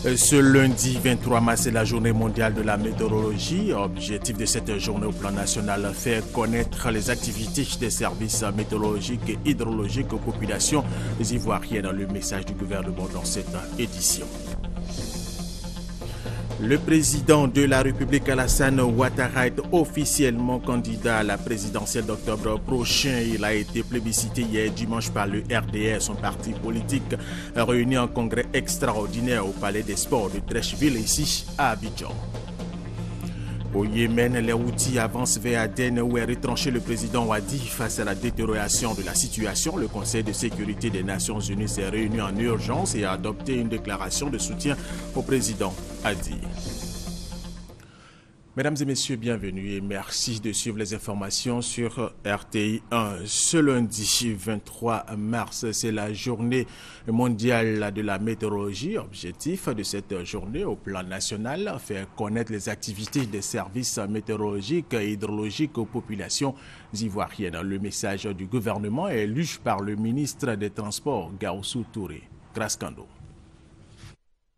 Ce lundi 23 mars, c'est la journée mondiale de la météorologie. Objectif de cette journée au plan national, faire connaître les activités des services météorologiques et hydrologiques aux populations ivoiriennes. Le message du gouvernement dans cette édition. Le président de la République, Alassane Ouattara, est officiellement candidat à la présidentielle d'octobre prochain. Il a été plébiscité hier dimanche par le RDR, son parti politique, réuni en congrès extraordinaire au Palais des Sports de Treichville, ici à Abidjan. Au Yémen, les Houthis avancent vers Aden où est retranché le président Wadi face à la détérioration de la situation. Le Conseil de sécurité des Nations Unies s'est réuni en urgence et a adopté une déclaration de soutien au président Hadi. Mesdames et messieurs, bienvenue et merci de suivre les informations sur RTI 1. Ce lundi 23 mars, c'est la journée mondiale de la météorologie. Objectif de cette journée au plan national, faire connaître les activités des services météorologiques et hydrologiques aux populations ivoiriennes. Le message du gouvernement est lu par le ministre des Transports, Gaoussou Touré. Graskando.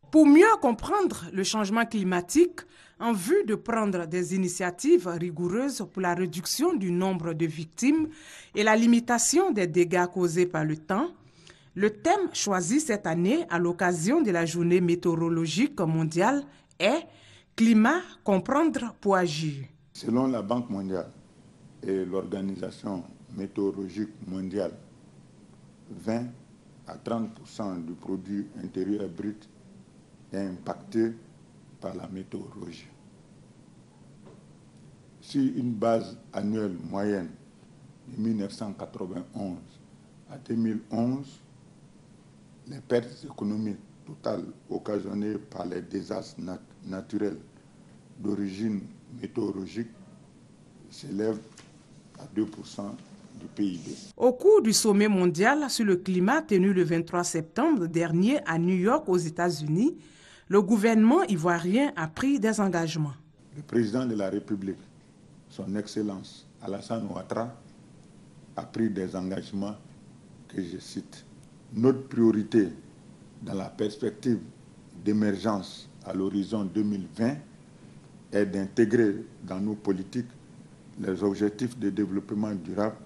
Pour mieux comprendre le changement climatique, en vue de prendre des initiatives rigoureuses pour la réduction du nombre de victimes et la limitation des dégâts causés par le temps, le thème choisi cette année à l'occasion de la journée météorologique mondiale est « Climat, comprendre pour agir ». Selon la Banque mondiale et l'Organisation météorologique mondiale, 20 à 30% du produit intérieur brut est impacté par la météorologie. Si une base annuelle moyenne de 1991 à 2011, les pertes économiques totales occasionnées par les désastres naturels d'origine météorologique s'élèvent à 2% du PIB. Au cours du sommet mondial sur le climat tenu le 23 septembre dernier à New York aux États-Unis, le gouvernement ivoirien a pris des engagements. Le président de la République, son Excellence Alassane Ouattara, a pris des engagements que je cite. Notre priorité dans la perspective d'émergence à l'horizon 2020 est d'intégrer dans nos politiques les objectifs de développement durable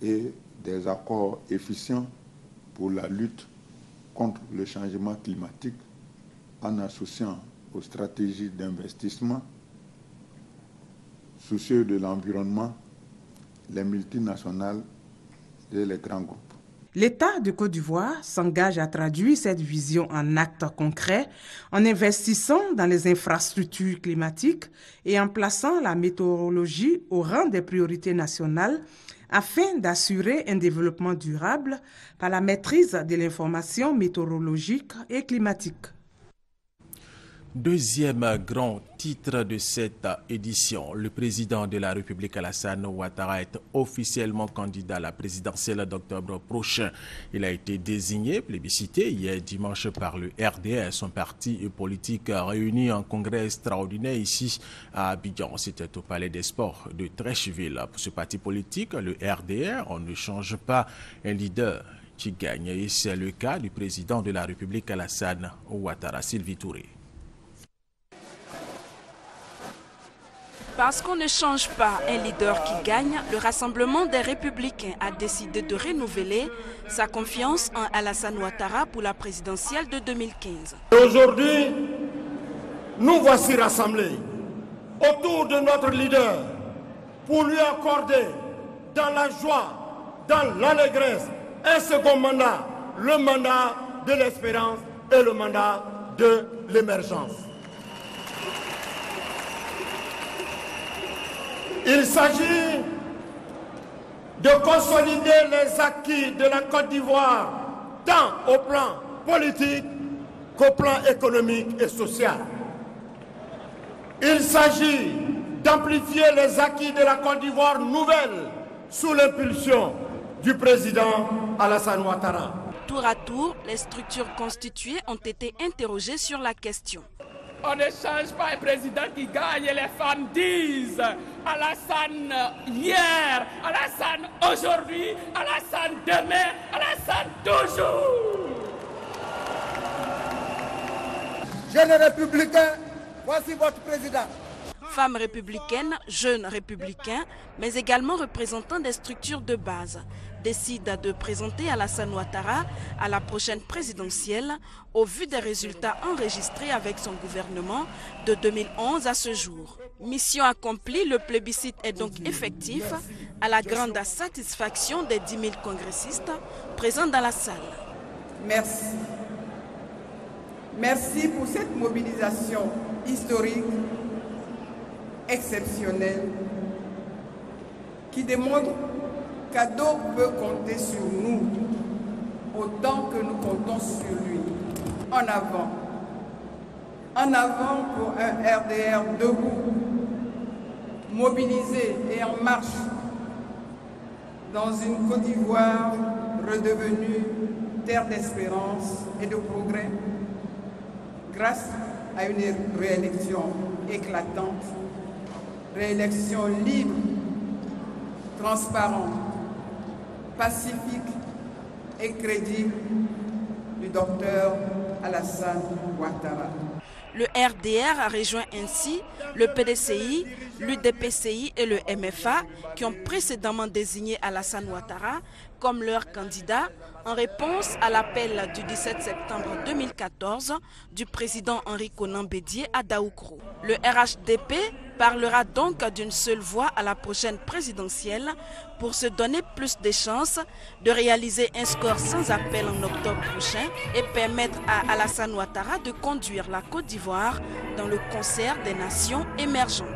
et des accords efficients pour la lutte contre le changement climatique en associant aux stratégies d'investissement, soucieux de l'environnement, les multinationales et les grands groupes. L'État de Côte d'Ivoire s'engage à traduire cette vision en actes concrets en investissant dans les infrastructures climatiques et en plaçant la météorologie au rang des priorités nationales afin d'assurer un développement durable par la maîtrise de l'information météorologique et climatique. Deuxième grand titre de cette édition, le président de la République Alassane Ouattara est officiellement candidat à la présidentielle d'octobre prochain. Il a été désigné, plébiscité hier dimanche par le RDR, son parti politique réuni en congrès extraordinaire ici à Abidjan. C'était au Palais des Sports de Treichville. Pour ce parti politique, le RDR, on ne change pas un leader qui gagne. Et c'est le cas du président de la République Alassane Ouattara, Sylvie Touré. Parce qu'on ne change pas un leader qui gagne, le Rassemblement des Républicains a décidé de renouveler sa confiance en Alassane Ouattara pour la présidentielle de 2015. Aujourd'hui, nous voici rassemblés autour de notre leader pour lui accorder dans la joie, dans l'allégresse, un second mandat, le mandat de l'espérance et le mandat de l'émergence. Il s'agit de consolider les acquis de la Côte d'Ivoire, tant au plan politique qu'au plan économique et social. Il s'agit d'amplifier les acquis de la Côte d'Ivoire nouvelle sous l'impulsion du président Alassane Ouattara. Tour à tour, les structures constituées ont été interrogées sur la question. On ne change pas un président qui gagne, les femmes disent Alassane hier, Alassane aujourd'hui, Alassane demain, Alassane toujours. Jeunes républicains, voici votre président. Femmes républicaines, jeunes républicains, mais également représentants des structures de base, décident de présenter Alassane Ouattara à la prochaine présidentielle au vu des résultats enregistrés avec son gouvernement de 2011 à ce jour. Mission accomplie, le plébiscite est donc effectif à la grande satisfaction des 10 000 congressistes présents dans la salle. Merci. Merci pour cette mobilisation historique, exceptionnelle, qui démontre qu'Ado peut compter sur nous autant que nous comptons sur lui. En avant. En avant pour un RDR debout, mobilisé et en marche dans une Côte d'Ivoire redevenue terre d'espérance et de progrès grâce à une réélection éclatante, réélection libre, transparente, pacifique et crédible du docteur Alassane Ouattara. Le RDR a rejoint ainsi le PDCI, l'UDPCI et le MFA qui ont précédemment désigné Alassane Ouattara comme leur candidat en réponse à l'appel du 17 septembre 2014 du président Henri Konan Bédié à Daoukro. Le RHDP parlera donc d'une seule voix à la prochaine présidentielle pour se donner plus de chances de réaliser un score sans appel en octobre prochain et permettre à Alassane Ouattara de conduire la Côte d'Ivoire dans le concert des nations émergentes.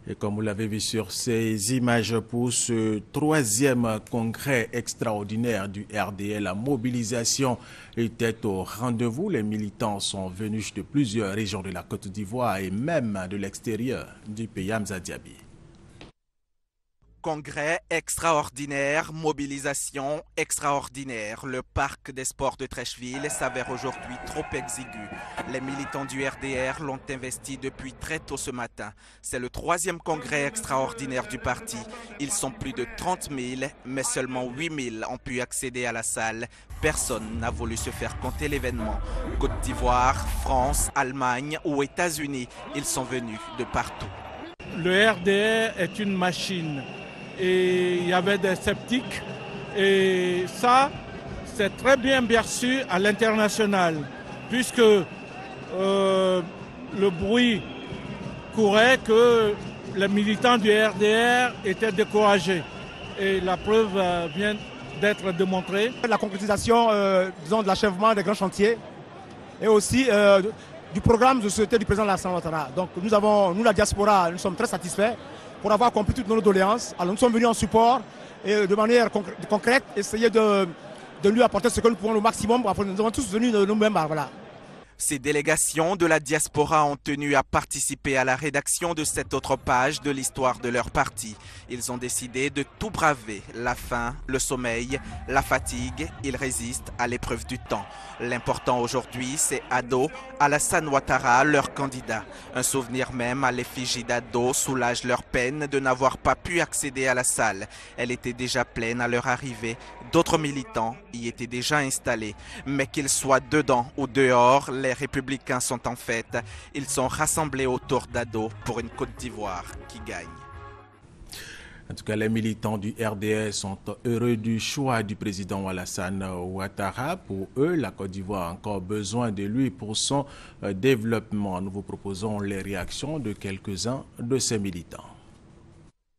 Et comme vous l'avez vu sur ces images pour ce 3e congrès extraordinaire du RDL, la mobilisation était au rendez-vous. Les militants sont venus de plusieurs régions de la Côte d'Ivoire et même de l'extérieur du pays. Hamza Diaby. Congrès extraordinaire, mobilisation extraordinaire. Le parc des sports de Treichville s'avère aujourd'hui trop exigu. Les militants du RDR l'ont investi depuis très tôt ce matin. C'est le 3e congrès extraordinaire du parti. Ils sont plus de 30 000, mais seulement 8 000 ont pu accéder à la salle. Personne n'a voulu se faire compter l'événement. Côte d'Ivoire, France, Allemagne ou États-Unis, ils sont venus de partout. Le RDR est une machine. Et il y avait des sceptiques et ça c'est très bien perçu à l'international puisque le bruit courait que les militants du RDR étaient découragés et la preuve vient d'être démontrée. La concrétisation disons, de l'achèvement des grands chantiers et aussi du programme de société du président Alassane Ouattara. Donc nous la diaspora, nous sommes très satisfaits pour avoir accompli toutes nos doléances. Alors nous sommes venus en support et de manière concrète, essayer de lui apporter ce que nous pouvons au maximum. Nous sommes tous venus de nous-mêmes. Voilà. Ces délégations de la diaspora ont tenu à participer à la rédaction de cette autre page de l'histoire de leur parti. Ils ont décidé de tout braver, la faim, le sommeil, la fatigue. Ils résistent à l'épreuve du temps. L'important aujourd'hui, c'est Ado, Alassane Ouattara, leur candidat. Un souvenir même à l'effigie d'Ado soulage leur peine de n'avoir pas pu accéder à la salle. Elle était déjà pleine à leur arrivée. D'autres militants y étaient déjà installés. Mais qu'ils soient dedans ou dehors, les républicains sont en fête. Ils sont rassemblés autour d'Ado pour une Côte d'Ivoire qui gagne. En tout cas, les militants du RDS sont heureux du choix du président Alassane Ouattara. Pour eux, la Côte d'Ivoire a encore besoin de lui pour son développement. Nous vous proposons les réactions de quelques-uns de ces militants.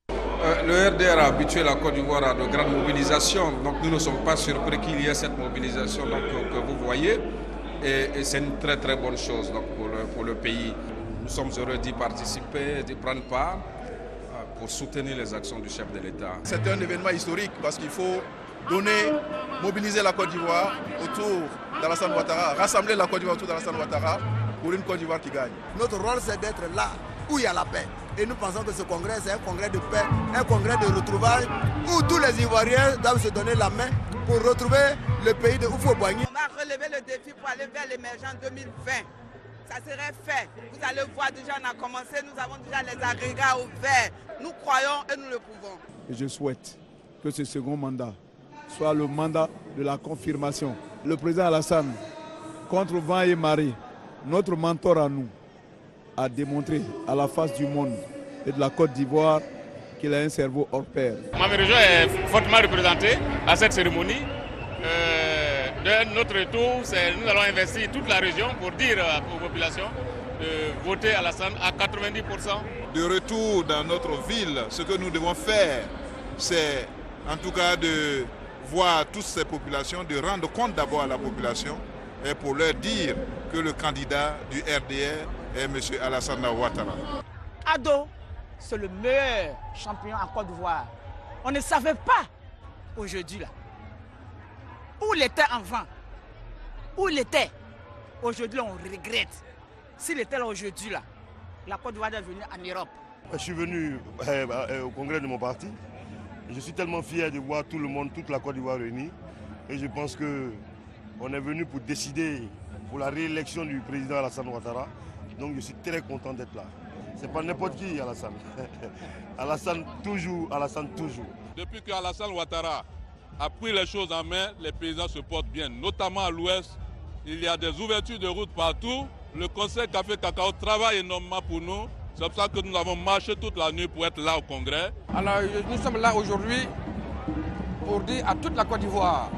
Le RDR a habitué la Côte d'Ivoire à de grandes mobilisations, donc nous ne sommes pas surpris qu'il y ait cette mobilisation que vous voyez. Et c'est une très très bonne chose donc, pour le pays. Nous sommes heureux d'y participer, d'y prendre part pour soutenir les actions du chef de l'État. C'est un événement historique parce qu'il faut mobiliser la Côte d'Ivoire autour d'Alassane Ouattara, rassembler la Côte d'Ivoire autour d'Alassane Ouattara pour une Côte d'Ivoire qui gagne. Notre rôle c'est d'être là où il y a la paix. Et nous pensons que ce congrès c'est un congrès de paix, un congrès de retrouvailles où tous les Ivoiriens doivent se donner la main pour retrouver le pays de Oufo-Boigny. On va relever le défi pour aller vers l'émergence 2020. Ça serait fait. Vous allez voir, déjà on a commencé, nous avons déjà les agrégats ouverts. Nous croyons et nous le pouvons. Je souhaite que ce second mandat soit le mandat de la confirmation. Le président Alassane, contre vent et marée, notre mentor à nous a démontré à la face du monde et de la Côte d'Ivoire qu'il a un cerveau hors pair. Ma région est fortement représentée à cette cérémonie. De notre tour, nous allons investir toute la région pour dire aux populations de voter Alassane à 90%. De retour dans notre ville, ce que nous devons faire, c'est en tout cas de voir toutes ces populations, de rendre compte d'abord à la population et pour leur dire que le candidat du RDR est M. Alassane Ouattara. Ado, c'est le meilleur champion en Côte d'Ivoire. On ne savait pas aujourd'hui là. Où il était avant, où il était. Aujourd'hui, on regrette. S'il était là aujourd'hui, là, la Côte d'Ivoire est venue en Europe. Je suis venu au congrès de mon parti. Je suis tellement fier de voir tout le monde, toute la Côte d'Ivoire réunie. Et je pense qu'on est venu pour décider pour la réélection du président Alassane Ouattara. Donc je suis très content d'être là. C'est pas n'importe qui, Alassane. Alassane toujours, Alassane toujours. Depuis que Alassane Ouattara a pris les choses en main, les paysans se portent bien, notamment à l'ouest. Il y a des ouvertures de routes partout. Le Conseil Café Cacao travaille énormément pour nous. C'est pour ça que nous avons marché toute la nuit pour être là au Congrès. Alors nous sommes là aujourd'hui pour dire à toute la Côte d'Ivoire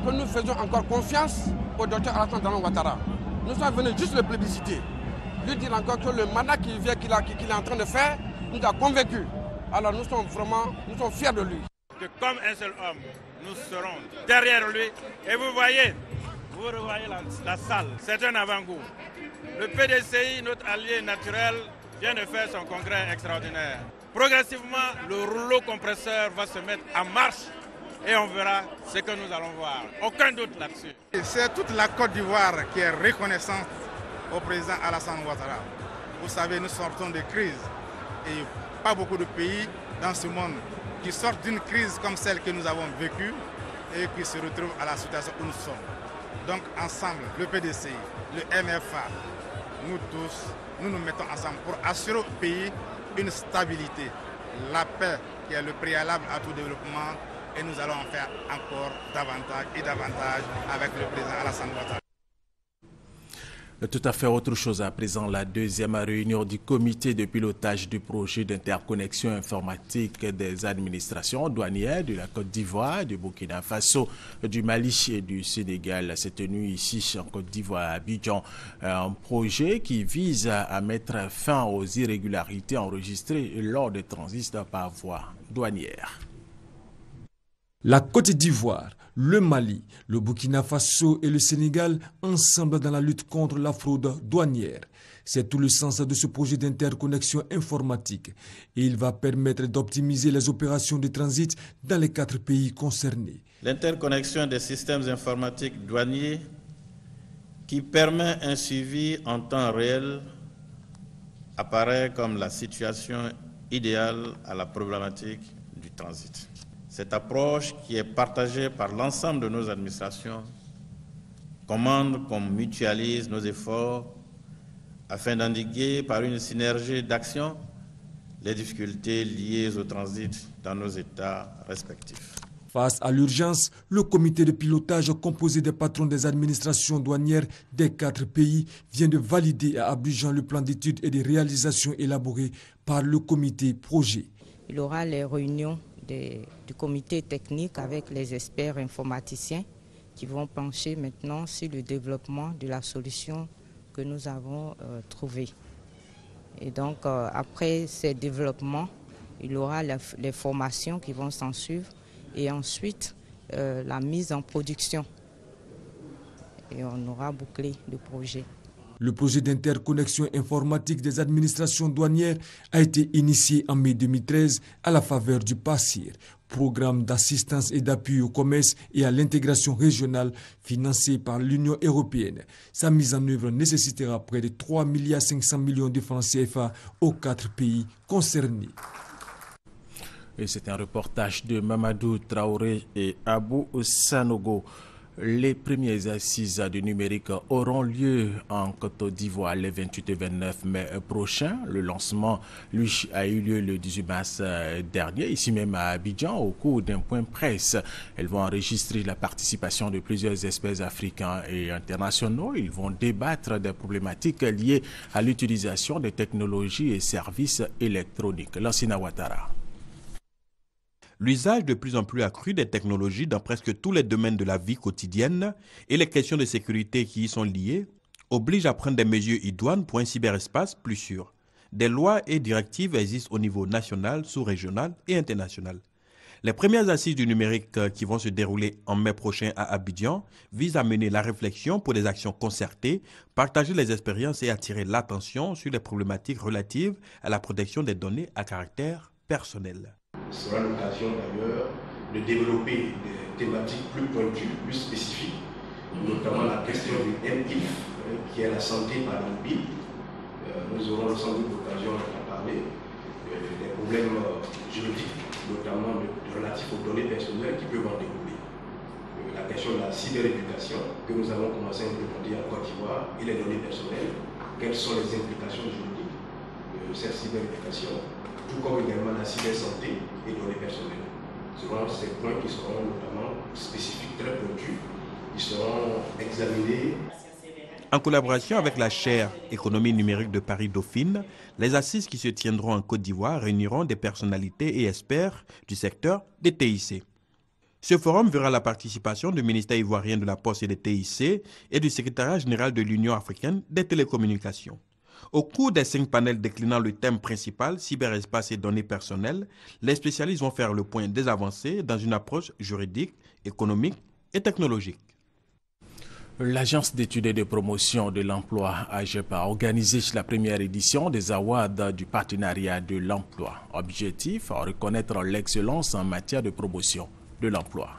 que nous faisons encore confiance au docteur Alassane Ouattara. Nous sommes venus juste le plébisciter. Lui dire encore que le mandat qu'il est en train de faire nous a convaincus. Alors nous sommes fiers de lui. Que comme un seul homme, nous serons derrière lui. Et vous revoyez la salle, c'est un avant-goût. Le PDCI, notre allié naturel, vient de faire son congrès extraordinaire. Progressivement, le rouleau compresseur va se mettre en marche et on verra ce que nous allons voir. Aucun doute là-dessus. C'est toute la Côte d'Ivoire qui est reconnaissante au président Alassane Ouattara. Vous savez, nous sortons de crise et pas beaucoup de pays dans ce monde qui sortent d'une crise comme celle que nous avons vécue et qui se retrouvent à la situation où nous sommes. Donc ensemble, le PDCI, le MFA, nous tous, nous nous mettons ensemble pour assurer au pays une stabilité, la paix qui est le préalable à tout développement et nous allons en faire encore davantage et davantage avec le président Alassane Ouattara. Tout à fait autre chose à présent, la deuxième réunion du comité de pilotage du projet d'interconnexion informatique des administrations douanières de la Côte d'Ivoire, du Burkina Faso, du Mali et du Sénégal s'est tenue ici en Côte d'Ivoire à Abidjan. Un projet qui vise à mettre fin aux irrégularités enregistrées lors des transits par voie douanière. La Côte d'Ivoire, le Mali, le Burkina Faso et le Sénégal ensemble dans la lutte contre la fraude douanière. C'est tout le sens de ce projet d'interconnexion informatique et il va permettre d'optimiser les opérations de transit dans les 4 pays concernés. L'interconnexion des systèmes informatiques douaniers qui permet un suivi en temps réel apparaît comme la situation idéale à la problématique du transit. Cette approche, qui est partagée par l'ensemble de nos administrations, commande qu'on mutualise nos efforts afin d'endiguer par une synergie d'action les difficultés liées au transit dans nos États respectifs. Face à l'urgence, le comité de pilotage composé des patrons des administrations douanières des 4 pays vient de valider à Abidjan le plan d'études et de réalisation élaboré par le comité projet. Il y aura les réunions du comité technique avec les experts informaticiens qui vont pencher maintenant sur le développement de la solution que nous avons trouvée. Et donc après ces développements, il y aura les formations qui vont s'en suivre et ensuite la mise en production. Et on aura bouclé le projet. Le projet d'interconnexion informatique des administrations douanières a été initié en mai 2013 à la faveur du PASSIR, programme d'assistance et d'appui au commerce et à l'intégration régionale financé par l'Union européenne. Sa mise en œuvre nécessitera près de 3,5 milliards de francs CFA aux 4 pays concernés. Et c'est un reportage de Mamadou Traoré et Abou Sanogo. Les premières assises du numérique auront lieu en Côte d'Ivoire les 28 et 29 mai prochains. Le lancement, lui, a eu lieu le 18 mars dernier, ici même à Abidjan, au cours d'un point presse. Elles vont enregistrer la participation de plusieurs experts africains et internationaux. Ils vont débattre des problématiques liées à l'utilisation des technologies et services électroniques. Lansina Ouattara. L'usage de plus en plus accru des technologies dans presque tous les domaines de la vie quotidienne et les questions de sécurité qui y sont liées obligent à prendre des mesures idoines pour un cyberespace plus sûr. Des lois et directives existent au niveau national, sous-régional et international. Les premières assises du numérique qui vont se dérouler en mai prochain à Abidjan visent à mener la réflexion pour des actions concertées, partager les expériences et attirer l'attention sur les problématiques relatives à la protection des données à caractère personnel. Ce sera l'occasion d'ailleurs de développer des thématiques plus pointues, plus spécifiques, notamment la question du MIF, qui est la santé par le mobile. Nous aurons sans doute l'occasion d'en parler, des problèmes juridiques, notamment relatifs aux données personnelles qui peuvent en découler. La question de la cyberéducation que nous avons commencé à implémenter en Côte d'Ivoire et les données personnelles, quelles sont les implications juridiques de cette cyberéducation, tout comme également la cybersanté et données personnelles. Ce seront ces points qui seront notamment spécifiques, très pointus, qui seront examinés. En collaboration avec la chaire Économie numérique de Paris-Dauphine, les assises qui se tiendront en Côte d'Ivoire réuniront des personnalités et experts du secteur des TIC. Ce forum verra la participation du ministère ivoirien de la Poste et des TIC et du secrétariat général de l'Union africaine des télécommunications. Au cours des 5 panels déclinant le thème principal, cyberespace et données personnelles, les spécialistes vont faire le point des avancées dans une approche juridique, économique et technologique. L'Agence d'études et de promotion de l'emploi AGEP a organisé la première édition des Awards du partenariat de l'emploi. Objectif, reconnaître l'excellence en matière de promotion de l'emploi.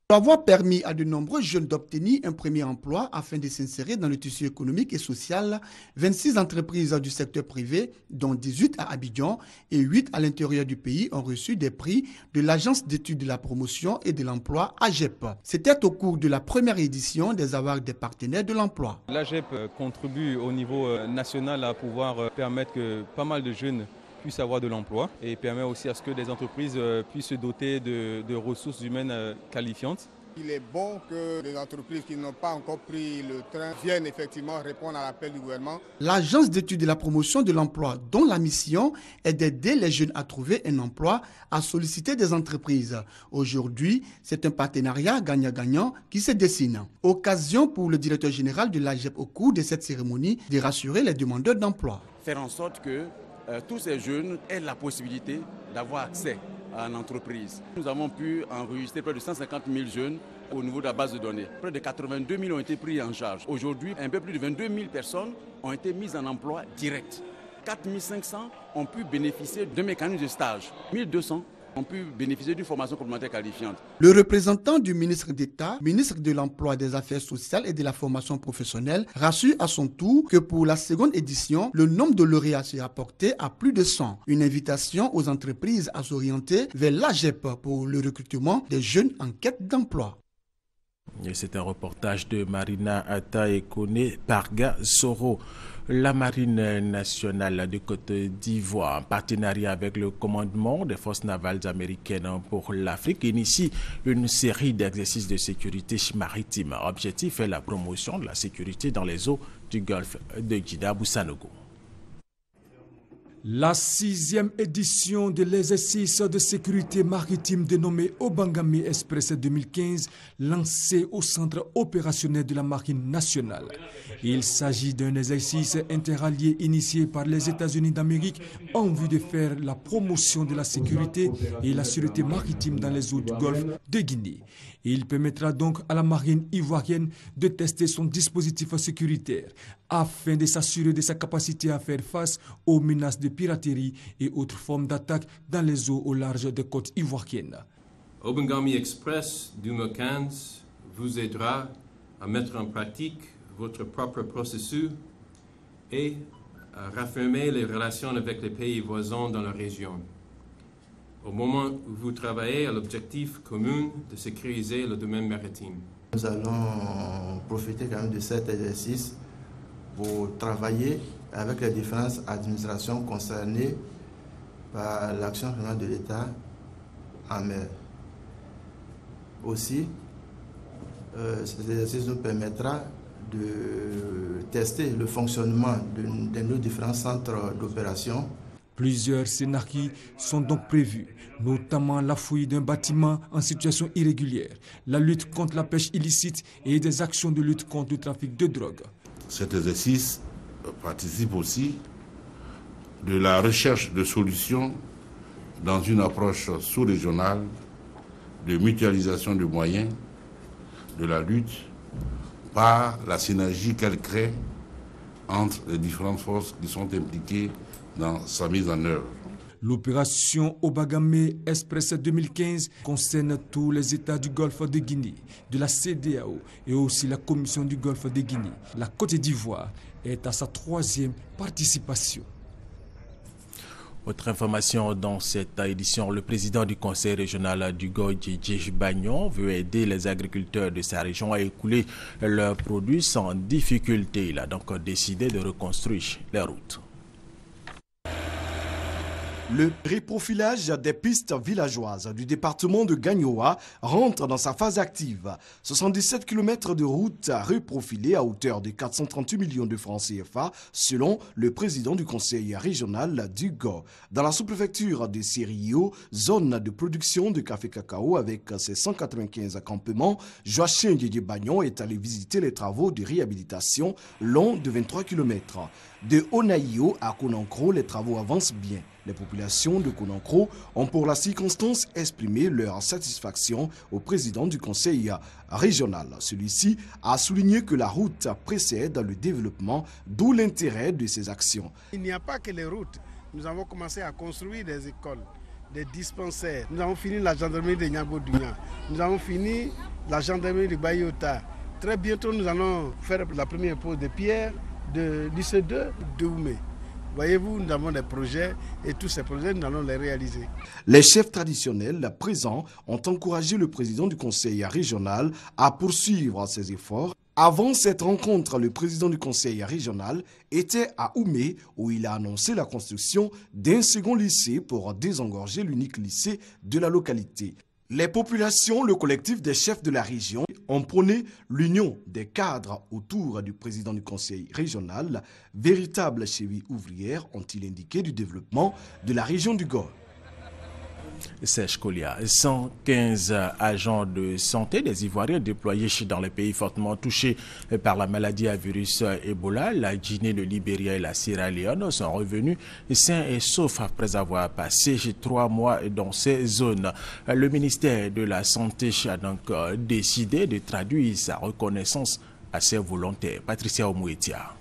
Avoir permis à de nombreux jeunes d'obtenir un premier emploi afin de s'insérer dans le tissu économique et social, 26 entreprises du secteur privé, dont 18 à Abidjan et 8 à l'intérieur du pays, ont reçu des prix de l'Agence d'études de la promotion et de l'emploi AGEP. C'était au cours de la première édition des Awards des partenaires de l'emploi. L'AGEP contribue au niveau national à pouvoir permettre que pas mal de jeunes puissent avoir de l'emploi et permet aussi à ce que des entreprises puissent se doter de ressources humaines qualifiantes. Il est bon que les entreprises qui n'ont pas encore pris le train viennent effectivement répondre à l'appel du gouvernement. L'Agence d'études de la promotion de l'emploi, dont la mission est d'aider les jeunes à trouver un emploi, à solliciter des entreprises. Aujourd'hui, c'est un partenariat gagnant-gagnant qui se dessine. Occasion pour le directeur général de l'AGEP au cours de cette cérémonie de rassurer les demandeurs d'emploi. Faire en sorte que tous ces jeunes aient la possibilité d'avoir accès à une entreprise. Nous avons pu enregistrer près de 150 000 jeunes au niveau de la base de données. Près de 82 000 ont été pris en charge. Aujourd'hui, un peu plus de 22 000 personnes ont été mises en emploi direct. 4 500 ont pu bénéficier d'un mécanisme de stage. 1 200 ont pu bénéficier d'une formation complémentaire qualifiante. Le représentant du ministre d'État, ministre de l'Emploi, des Affaires sociales et de la formation professionnelle, rassure à son tour que pour la seconde édition, le nombre de lauréats sera porté à plus de 100. Une invitation aux entreprises à s'orienter vers l'AGEP pour le recrutement des jeunes en quête d'emploi. C'est un reportage de Marina Ataekone Parga Soro. La Marine nationale de Côte d'Ivoire, en partenariat avec le commandement des forces navales américaines pour l'Afrique, initie une série d'exercices de sécurité maritime. Objectif est la promotion de la sécurité dans les eaux du golfe de Djida-Boussanogo. La 6e édition de l'exercice de sécurité maritime dénommé Obangami Express 2015, lancé au centre opérationnel de la Marine nationale. Il s'agit d'un exercice interallié initié par les États-Unis d'Amérique en vue de faire la promotion de la sécurité et la sûreté maritime dans les eaux du golfe de Guinée. Il permettra donc à la marine ivoirienne de tester son dispositif sécuritaire afin de s'assurer de sa capacité à faire face aux menaces de piraterie et autres formes d'attaque dans les eaux au large des côtes ivoiriennes. Obangami Express 2015 vous aidera à mettre en pratique votre propre processus et à raffermer les relations avec les pays voisins dans la région. au moment où vous travaillez à l'objectif commun de sécuriser le domaine maritime. Nous allons profiter quand même de cet exercice pour travailler avec les différentes administrations concernées par l'action de l'État en mer. Aussi, cet exercice nous permettra de tester le fonctionnement de nos différents centres d'opération. Plusieurs scénarios sont donc prévus, notamment la fouille d'un bâtiment en situation irrégulière, la lutte contre la pêche illicite et des actions de lutte contre le trafic de drogue. Cet exercice participe aussi de la recherche de solutions dans une approche sous-régionale de mutualisation de moyens de la lutte par la synergie qu'elle crée entre les différentes forces qui sont impliquées dans sa mise en œuvre. L'opération Obagame Express 2015 concerne tous les États du Golfe de Guinée, de la CEDEAO et aussi la Commission du Golfe de Guinée. La Côte d'Ivoire est à sa 3e participation. Autre information dans cette édition, le président du conseil régional du GO, Djidji Bagnon, veut aider les agriculteurs de sa région à écouler leurs produits sans difficulté. Il a donc décidé de reconstruire les routes. Le réprofilage des pistes villageoises du département de Gagnoa rentre dans sa phase active. 77 km de routes reprofilées à hauteur de 438 millions de francs CFA, selon le président du conseil régional du GO. Dans la sous-préfecture de Sirio, zone de production de café-cacao avec ses 195 campements, Joachim Djidji Bagnon est allé visiter les travaux de réhabilitation long de 23 km. De Onaïo à Konankro, les travaux avancent bien. Les populations de Konankro ont pour la circonstance exprimé leur satisfaction au président du conseil régional. Celui-ci a souligné que la route précède le développement, d'où l'intérêt de ces actions. Il n'y a pas que les routes. Nous avons commencé à construire des écoles, des dispensaires. Nous avons fini la gendarmerie de Niago-Douyan. Nous avons fini la gendarmerie de Bayota. Très bientôt, nous allons faire la première pose de pierre de l'IC2 de Oumé. Voyez-vous, nous avons des projets et tous ces projets, nous allons les réaliser. Les chefs traditionnels présents ont encouragé le président du conseil régional à poursuivre ses efforts. Avant cette rencontre, le président du conseil régional était à Oumé où il a annoncé la construction d'un second lycée pour désengorger l'unique lycée de la localité. Les populations, le collectif des chefs de la région ont prôné l'union des cadres autour du président du conseil régional. Véritable cheville ouvrière, ont-ils indiqué, du développement de la région du Gord. Serge Kolia, 115 agents de santé des Ivoiriens déployés dans les pays fortement touchés par la maladie à virus Ebola, la Guinée, le Libéria et la Sierra Leone sont revenus sains et saufs après avoir passé 3 mois dans ces zones. Le ministère de la Santé a donc décidé de traduire sa reconnaissance à ses volontaires. Patricia Omouetia.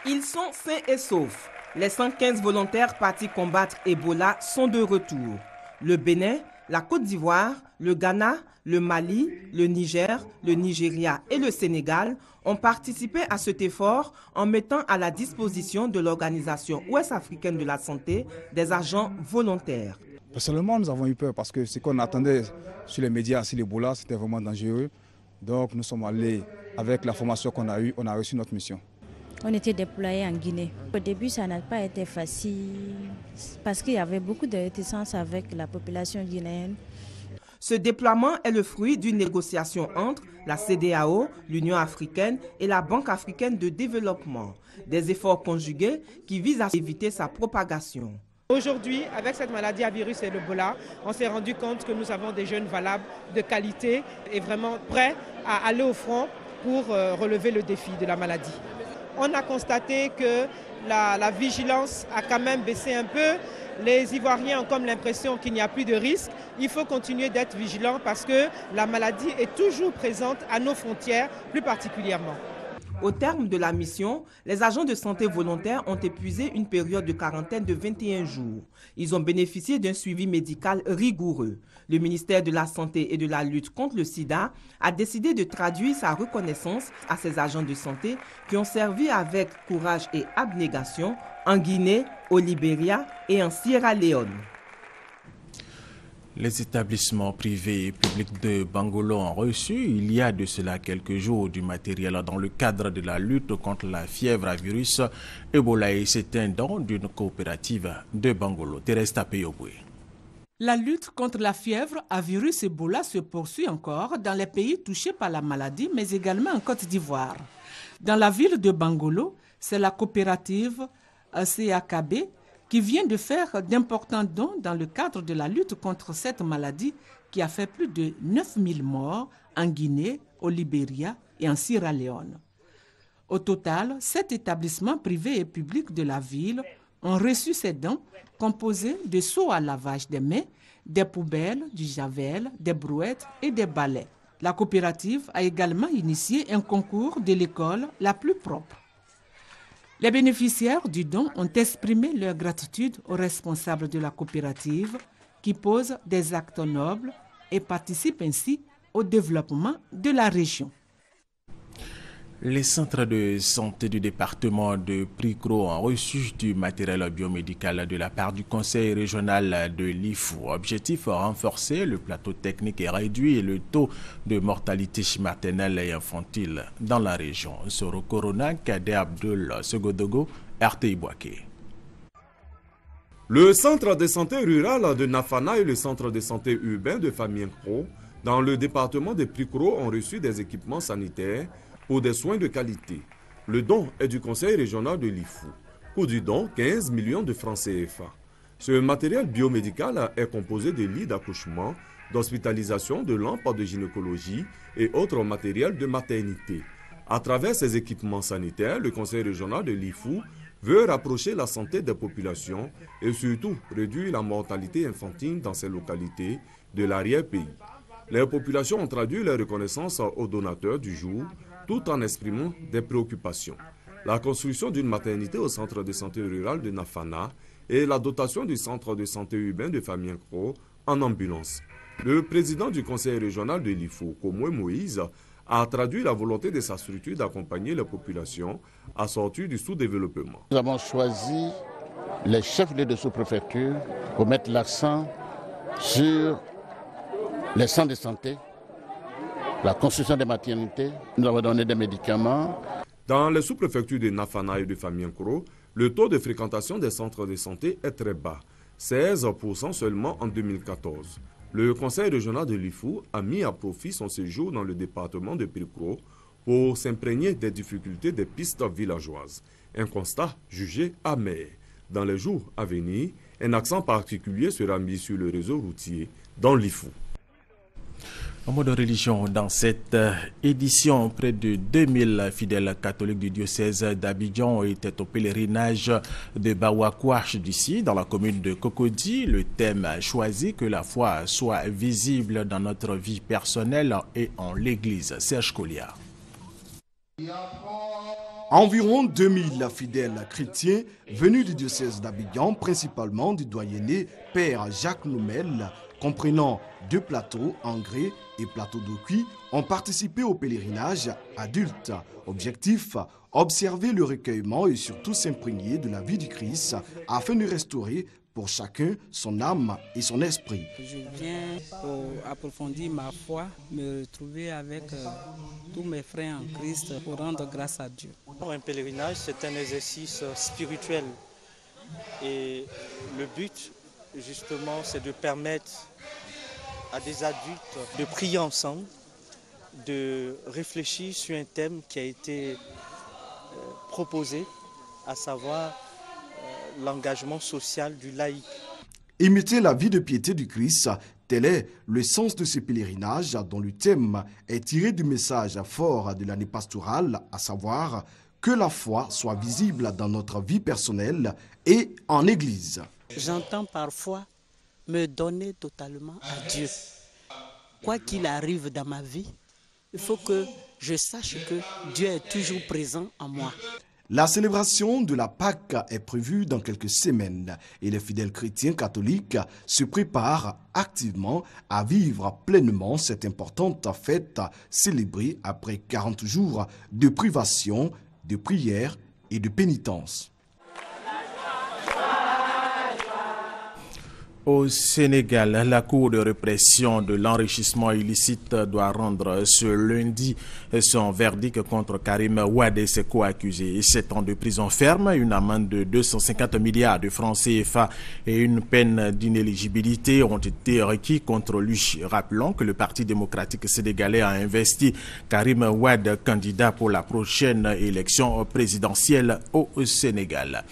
Ils sont sains et saufs. Les 115 volontaires partis combattre Ebola sont de retour. Le Bénin, la Côte d'Ivoire, le Ghana, le Mali, le Niger, le Nigeria et le Sénégal ont participé à cet effort en mettant à la disposition de l'Organisation ouest-africaine de la santé des agents volontaires. Personnellement, nous avons eu peur parce que ce qu'on attendait sur les médias sur l'Ebola, c'était vraiment dangereux. Donc nous sommes allés, avec la formation qu'on a eue, on a reçu notre mission. On était déployés en Guinée. Au début, ça n'a pas été facile parce qu'il y avait beaucoup de réticence avec la population guinéenne. Ce déploiement est le fruit d'une négociation entre la CEDEAO, l'Union africaine et la Banque africaine de développement. Des efforts conjugués qui visent à éviter sa propagation. Aujourd'hui, avec cette maladie à virus et l'Ebola, on s'est rendu compte que nous avons des jeunes valables, de qualité et vraiment prêts à aller au front pour relever le défi de la maladie. On a constaté que la vigilance a quand même baissé un peu. Les Ivoiriens ont comme l'impression qu'il n'y a plus de risque. Il faut continuer d'être vigilant parce que la maladie est toujours présente à nos frontières, plus particulièrement. Au terme de la mission, les agents de santé volontaires ont épuisé une période de quarantaine de 21 jours. Ils ont bénéficié d'un suivi médical rigoureux. Le ministère de la Santé et de la lutte contre le sida a décidé de traduire sa reconnaissance à ces agents de santé qui ont servi avec courage et abnégation en Guinée, au Libéria et en Sierra Leone. Les établissements privés et publics de Bangolo ont reçu, il y a de cela quelques jours, du matériel dans le cadre de la lutte contre la fièvre à virus Ebola et c'est un don d'une coopérative de Bangolo. Thérèse Tapeyoboué. La lutte contre la fièvre à virus Ebola se poursuit encore dans les pays touchés par la maladie, mais également en Côte d'Ivoire. Dans la ville de Bangolo, c'est la coopérative CAKB qui vient de faire d'importants dons dans le cadre de la lutte contre cette maladie qui a fait plus de 9000 morts en Guinée, au Libéria et en Sierra Leone. Au total, 7 établissements privés et publics de la ville ont reçu ces dons composés de seaux à lavage des mains, des poubelles, du javel, des brouettes et des balais. La coopérative a également initié un concours de l'école la plus propre. Les bénéficiaires du don ont exprimé leur gratitude aux responsables de la coopérative qui posent des actes nobles et participent ainsi au développement de la région. Les centres de santé du département de Pricro ont reçu du matériel biomédical de la part du conseil régional de l'IFU. Objectif, renforcer le plateau technique et réduire le taux de mortalité maternelle et infantile dans la région. Soro Corona, Kadé Abdul Segodogo, RTI Boaké. Le centre de santé rural de Nafana et le centre de santé urbain de Famienko, dans le département de Pricro, ont reçu des équipements sanitaires pour des soins de qualité. Le don est du conseil régional de l'IFU. Coût du don, 15 millions de francs CFA. Ce matériel biomédical est composé de lits d'accouchement, d'hospitalisation, de lampes de gynécologie et autres matériels de maternité. À travers ces équipements sanitaires, le conseil régional de l'IFU veut rapprocher la santé des populations et surtout réduire la mortalité infantile dans ces localités de l'arrière-pays. Les populations ont traduit leur reconnaissance aux donateurs du jour, tout en exprimant des préoccupations. La construction d'une maternité au centre de santé rural de Nafana et la dotation du centre de santé urbain de Famienko en ambulance. Le président du conseil régional de l'IFU, Komwe Moïse, a traduit la volonté de sa structure d'accompagner les populations à sortir du sous-développement. Nous avons choisi les chefs-lieux de sous-préfecture pour mettre l'accent sur les centres de santé, la construction des maternités. Nous avons donné des médicaments. Dans les sous-préfectures de Nafana et de Famienko, le taux de fréquentation des centres de santé est très bas, 16% seulement en 2014. Le conseil régional de l'IFU a mis à profit son séjour dans le département de Pricro pour s'imprégner des difficultés des pistes villageoises. Un constat jugé amer. Dans les jours à venir, un accent particulier sera mis sur le réseau routier dans l'IFU. En mode religion, dans cette édition, près de 2000 fidèles catholiques du diocèse d'Abidjan étaient au pèlerinage de Bawakouach d'ici, dans la commune de Cocody. Le thème choisi, que la foi soit visible dans notre vie personnelle et en l'Église. Serge Colliard. Environ 2000 fidèles chrétiens venus du diocèse d'Abidjan, principalement du doyenné Père Jacques Noumel, comprenant 2 plateaux en grès et plateaux d'eau cuit, ont participé au pèlerinage adulte. Objectif, observer le recueillement et surtout s'imprégner de la vie du Christ afin de restaurer pour chacun son âme et son esprit. Je viens pour approfondir ma foi, me retrouver avec tous mes frères en Christ pour rendre grâce à Dieu. Un pèlerinage, c'est un exercice spirituel et le but, justement, c'est de permettre à des adultes de prier ensemble, de réfléchir sur un thème qui a été proposé, à savoir l'engagement social du laïc. Imiter la vie de piété du Christ, tel est le sens de ce pèlerinage dont le thème est tiré du message fort de l'année pastorale, à savoir que la foi soit visible dans notre vie personnelle et en Église. J'entends parfois me donner totalement à Dieu. Quoi qu'il arrive dans ma vie, il faut que je sache que Dieu est toujours présent en moi. La célébration de la Pâque est prévue dans quelques semaines et les fidèles chrétiens catholiques se préparent activement à vivre pleinement cette importante fête célébrée après 40 jours de privation, de prière et de pénitence. Au Sénégal, la Cour de répression de l'enrichissement illicite doit rendre ce lundi son verdict contre Karim Wade et ses co-accusés. 7 ans de prison ferme, une amende de 250 milliards de francs CFA et une peine d'inéligibilité ont été requis contre lui. Rappelons que le Parti démocratique sénégalais a investi Karim Wade candidat pour la prochaine élection présidentielle au Sénégal.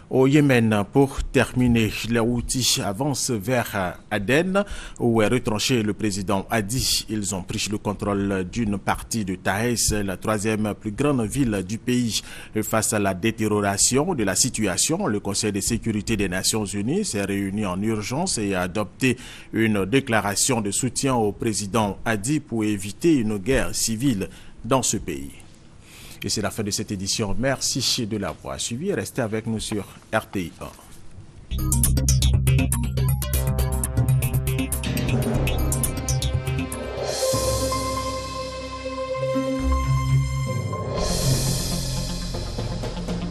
Au Yémen, pour terminer, les Houthis avancent vers Aden, où est retranché le président Hadi. Ils ont pris le contrôle d'une partie de Taïs, la 3e plus grande ville du pays. Face à la détérioration de la situation, le Conseil de sécurité des Nations Unies s'est réuni en urgence et a adopté une déclaration de soutien au président Hadi pour éviter une guerre civile dans ce pays. Et c'est la fin de cette édition. Merci de l'avoir suivi et restez avec nous sur RTI 1.